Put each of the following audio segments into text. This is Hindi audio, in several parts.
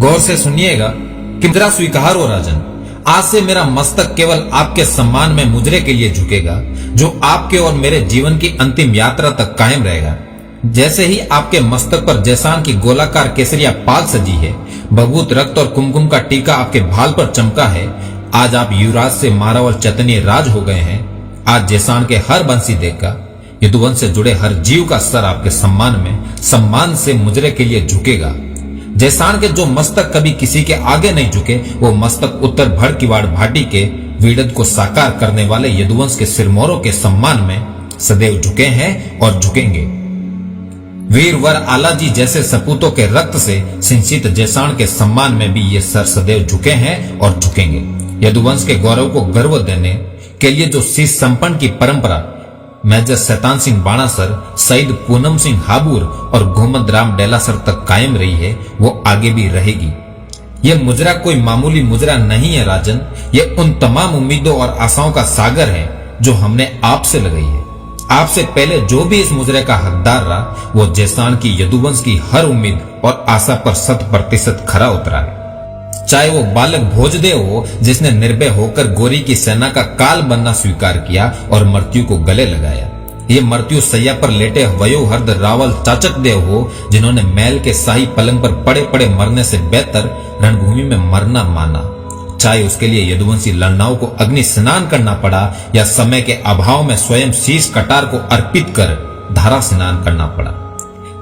गौर से सुनिएगा कि मुजरा स्वीकार हो राजन। आज से मेरा मस्तक केवल आपके सम्मान में मुजरे के लिए झुकेगा, जो आपके और मेरे जीवन की अंतिम यात्रा तक कायम रहेगा। जैसे ही आपके मस्तक पर जैसान की गोलाकार केसरिया पाग सजी है, भभूत रक्त और कुमकुम का टीका आपके भाल पर चमका है, आज आप युवराज से मारावल चैतन्य राज हो गए हैं। आज जैसान के हर बंसी देगा, यदुवंश से जुड़े हर जीव का सर आपके सम्मान से मुजरे के लिए झुकेगा। जैसान के जो मस्तक कभी किसी के आगे नहीं झुके, वो मस्तक उत्तर भड़ किवाड़ भाटी के वीड़द को साकार करने वाले यदुवंश के सिरमौरों के सम्मान में सदैव झुके हैं और झुकेंगे। वीर वर आलाजी जैसे सपूतों के रक्त से सिंचित जैसान के सम्मान में भी ये सर सदैव झुके हैं और झुकेंगे। यदुवंश के गौरव को गर्व देने के लिए जो शीश संपन्न की परंपरा मेजर शैतान सिंह बाणासर, सईद पूनम सिंह हाबूर और घुमद राम डेलासर तक कायम रही है, वो आगे भी रहेगी। यह मुजरा कोई मामूली मुजरा नहीं है राजन, ये उन तमाम उम्मीदों और आशाओं का सागर है जो हमने आपसे लगाई है। आपसे पहले जो भी इस मुजरे का हकदार रहा, वो जैसान की यदुवंश की हर उम्मीद और आशा पर 100% खरा उतरा है। चाहे वो बालक भोजदेव हो, जिसने निर्भय होकर गोरी की सेना का काल बनना स्वीकार किया और मृत्यु को गले लगाया। ये मृत्यु सैया पर लेटे वयोहर्द रावल चाचक देव हो, जिन्होंने महल के शाही पलंग पर पड़े पड़े मरने से बेहतर रणभूमि में मरना माना। चाहे उसके लिए यदुवंशी लड़नाओं को अग्नि स्नान करना पड़ा या समय के अभाव में स्वयं शीश कटार को अर्पित कर धारा स्नान करना पड़ा।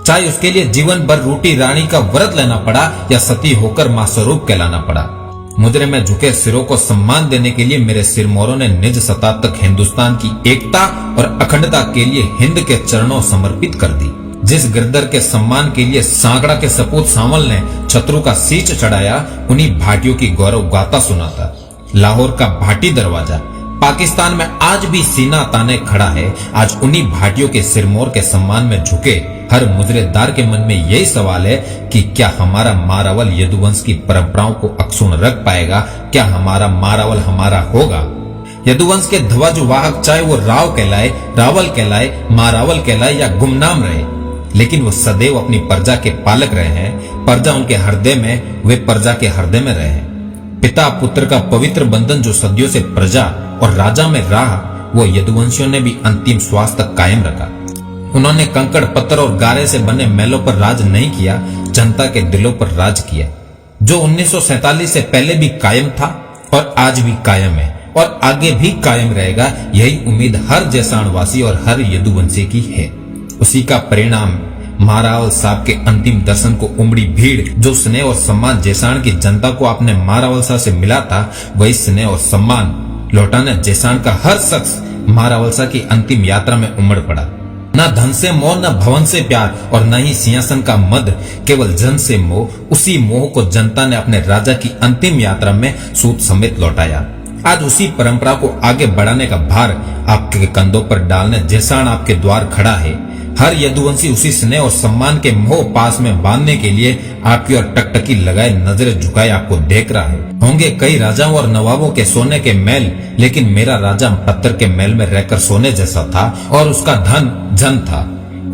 चाहे उसके लिए जीवन भर रूटी रानी का व्रत लेना पड़ा या सती होकर मां स्वरूप कहलाना पड़ा। मुजरे में झुके सिरों को सम्मान देने के लिए मेरे सिरमौरों ने निज सत्ता तक हिंदुस्तान की एकता और अखंडता के लिए हिंद के चरणों समर्पित कर दी। जिस गिरधर के सम्मान के लिए सांकड़ा के सपूत सांवल ने शत्रु का शीश चढ़ाया, उन्हीं भाटियों की गौरव गाथा सुनाता। लाहौर का भाटी दरवाजा पाकिस्तान में आज भी सीना ताने खड़ा है। आज उन्हीं भाटियों के सिरमौर के सम्मान में झुके हर मुजरेदार के मन में यही सवाल है कि क्या हमारा मारावल यदुवंश की परंपराओं को अक्षुण्ण रख पाएगा? क्या हमारा मारावल हमारा होगा? यदुवंश के ध्वजवाहक चाहे वो राव कहलाए, रावल कहलाए, मारावल कहलाए या गुमनाम रहे, लेकिन वो सदैव अपनी प्रजा के पालक रहे हैं। प्रजा उनके हृदय में, वे प्रजा के हृदय में रहे हैं। पिता पुत्र का पवित्र बंधन जो सदियों से प्रजा और राजा में रहा, वो यदुवंशियों ने भी अंतिम श्वास तक कायम रखा। उन्होंने कंकड़ पत्थर और गारे से बने महलों पर राज नहीं किया, जनता के दिलों पर राज किया, जो 1947 से पहले भी कायम था और आज भी कायम है और आगे भी कायम रहेगा। यही उम्मीद हर जैसाणवासी और हर यदुवंशी की है। उसी का परिणाम मारावल साहब के अंतिम दर्शन को उमड़ी भीड़, जो स्नेह और सम्मान जैसान की जनता को आपने मारावल साहब से मिला था, वही स्नेह और सम्मान लौटाने जैसान का हर शख्स मारावल साहब की अंतिम यात्रा में उमड़ पड़ा। न धन से मोह, न भवन से प्यार और न ही सिंहासन का मद, केवल जन से मोह। उसी मोह को जनता ने अपने राजा की अंतिम यात्रा में सूत समेत लौटाया। आज उसी परंपरा को आगे बढ़ाने का भार आपके कंधों पर डालने जैसान आपके द्वार खड़ा है। हर यदुवंशी उसी स्नेह और सम्मान के मोह पास में बांधने के लिए आपकी ओर टकटकी लगाए नजरें झुकाए आपको देख रहा है। होंगे कई राजाओं और नवाबों के सोने के महल, लेकिन मेरा राजा पत्थर के महल में रहकर सोने जैसा था और उसका धन जन था।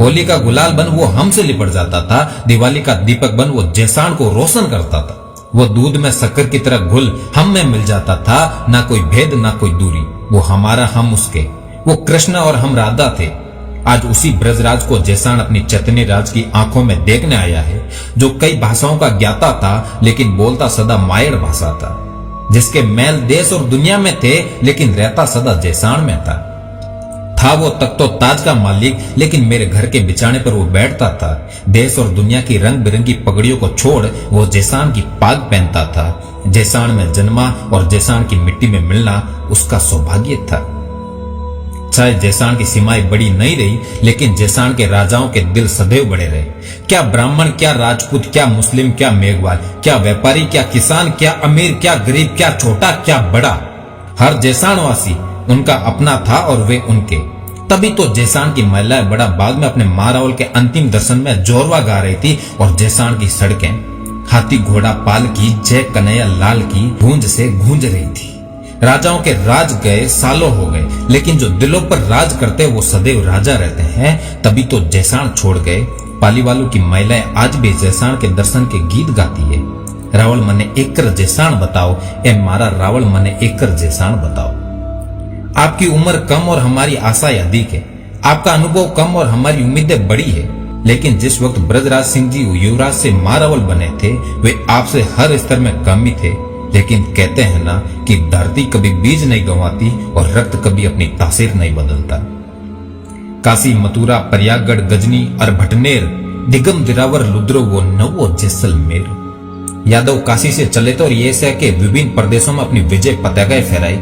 होली का गुलाल बन वो हमसे लिपट जाता था, दिवाली का दीपक बन वो जैसान को रोशन करता था। वो दूध में शक्कर की तरह घुल हम में मिल जाता था, ना कोई भेद ना कोई दूरी। वो हमारा हम उसके, वो कृष्ण और हम राधा थे। आज उसी ब्रजराज को जैसान अपनी चैतन्य राज की आंखों में देखने आया है, जो कई भाषाओं का ज्ञाता था लेकिन बोलता सदा मायड़ भाषा था, जिसके मैल देश और दुनिया में थे लेकिन रहता सदा जैसान में था वो तख्तो ताज का मालिक, लेकिन मेरे घर के बिछाने पर वो बैठता था। देश और दुनिया की रंग बिरंगी पगड़ियों को छोड़ वो जैसान की पाग पहनता था। जैसान में जन्मा और जैसान की मिट्टी में मिलना उसका सौभाग्य था। चाहे जैसान की सीमाएं बड़ी नहीं रही, लेकिन जैसान के राजाओं के दिल सदैव बड़े रहे। क्या ब्राह्मण, क्या राजपूत, क्या मुस्लिम, क्या मेघवाल, क्या व्यापारी, क्या किसान, क्या अमीर, क्या गरीब, क्या छोटा, क्या बड़ा, हर जैसाणवासी उनका अपना था और वे उनके। तभी तो जैसान की महिलाएं बड़ा बाग में अपने मारावल के अंतिम दर्शन में जोरवा गा रही थी और जैसान की सड़कें हाथी घोड़ा पाल की जय कन्हैया लाल की गूंज से गूंज रही थी। राजाओं के राज गए, सालों हो गए, लेकिन जो दिलों पर राज करते वो सदैव राजा रहते हैं। तभी तो जैसान छोड़ गए। पालीवालों की महिलाएं आज भी जैसान के दर्शन के गीत गाती है। रावण मने एकर जेसाण बताओ, ए मारा रावण मने एकर जेसाण बताओ। आपकी उम्र कम और हमारी आशाएं अधिक है, आपका अनुभव कम और हमारी उम्मीदें बड़ी है। लेकिन जिस वक्त ब्रजराज सिंह जी युवराज से महारावल बने थे, वे आपसे हर स्तर में कम ही थे। लेकिन कहते हैं ना कि धरती कभी बीज नहीं गंवाती और रक्त कभी अपनी तासीर नहीं बदलता। काशी, मथुरा, प्रयागगढ़, गजनी और भटनेर, दिगम, दिरावर, लुद्रो वो नवो जैसलमेर। यादव काशी से चले तो और ये ऐसा के विभिन्न प्रदेशों में अपनी विजय पताकाएं फहराई।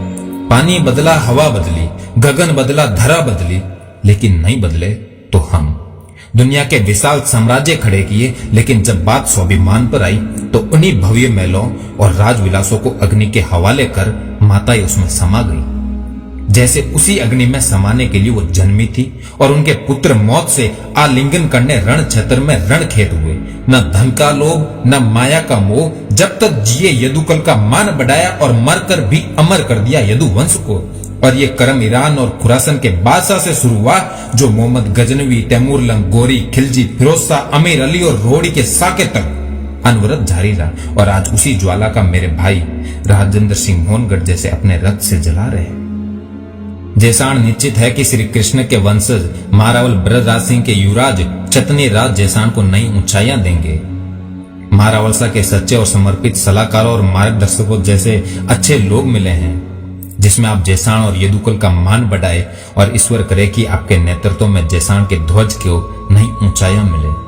पानी बदला, हवा बदली, गगन बदला, धरा बदली, लेकिन नहीं बदले तो हम। दुनिया के विशाल साम्राज्य खड़े किए, लेकिन जब बात स्वाभिमान पर आई तो उन्हीं भव्य महलों और राजविलासों को अग्नि के हवाले कर माताएं उसमें समा गई। जैसे उसी अग्नि में समाने के लिए वो जन्मी थी और उनके पुत्र मौत से आलिंगन करने रण क्षेत्र में रणखेत हुए। न धन का लोभ, न माया का मोह, जब तक जिए यदुकुल का मान बढ़ाया और मरकर भी अमर कर दिया यदुवंश को। और ये कर्म ईरान और खुरासन के बादशाह से शुरू हुआ, जो मोहम्मद गजनवी, तैमूर लंग, गोरी, खिलजी, फिरोज शाह, अमीर अली और रोड़ी के साके तक अनवरत जारी रहा। और आज उसी ज्वाला का मेरे भाई राजेंद्र सिंह मोहनगढ़ जैसे अपने रक्त से जला रहे हैं। जेसाण निश्चित है कि श्री कृष्ण के वंशज महारावल ब्रजराज सिंह के युवराज चतनी राज जेसाण को नई ऊंचाइयां देंगे। महारावलसा के सच्चे और समर्पित सलाहकारों और मार्गदर्शकों जैसे अच्छे लोग मिले हैं, जिसमें आप जेसाण और यदुकुल का मान बढ़ाए और ईश्वर करे कि आपके नेतृत्व में जेसाण के ध्वज को नई ऊंचाइयां मिले।